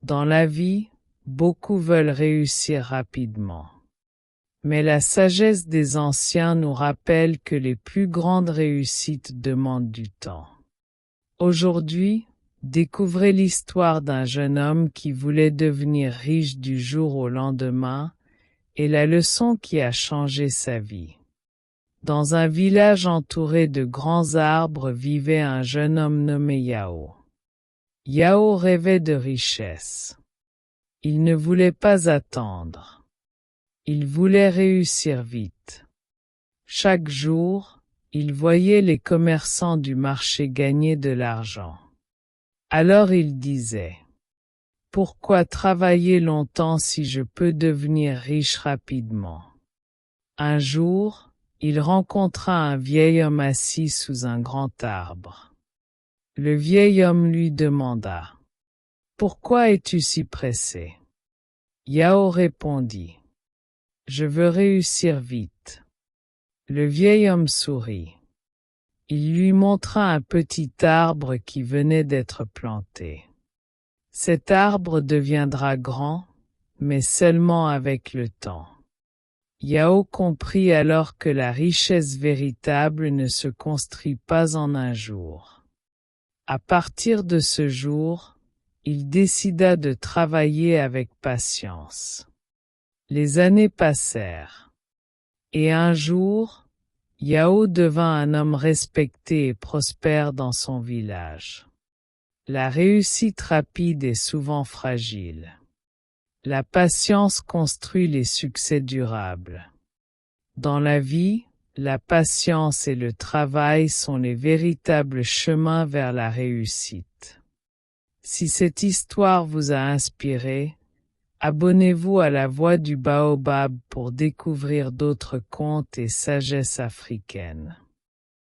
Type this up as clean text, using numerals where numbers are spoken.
Dans la vie, beaucoup veulent réussir rapidement. Mais la sagesse des anciens nous rappelle que les plus grandes réussites demandent du temps. Aujourd'hui, découvrez l'histoire d'un jeune homme qui voulait devenir riche du jour au lendemain et la leçon qui a changé sa vie. Dans un village entouré de grands arbres vivait un jeune homme nommé Yao. Yao rêvait de richesse. Il ne voulait pas attendre. Il voulait réussir vite. Chaque jour, il voyait les commerçants du marché gagner de l'argent. Alors il disait: « Pourquoi travailler longtemps si je peux devenir riche rapidement ?» Un jour, il rencontra un vieil homme assis sous un grand arbre. Le vieil homme lui demanda: « Pourquoi es-tu si pressé ?» Yao répondit: « Je veux réussir vite. » Le vieil homme sourit. Il lui montra un petit arbre qui venait d'être planté. « Cet arbre deviendra grand, mais seulement avec le temps. » Yao comprit alors que la richesse véritable ne se construit pas en un jour. À partir de ce jour, il décida de travailler avec patience. Les années passèrent. Et un jour, Yao devint un homme respecté et prospère dans son village. La réussite rapide est souvent fragile. La patience construit les succès durables. Dans la vie, la patience et le travail sont les véritables chemins vers la réussite. Si cette histoire vous a inspiré, abonnez-vous à la Voix du Baobab pour découvrir d'autres contes et sagesses africaines.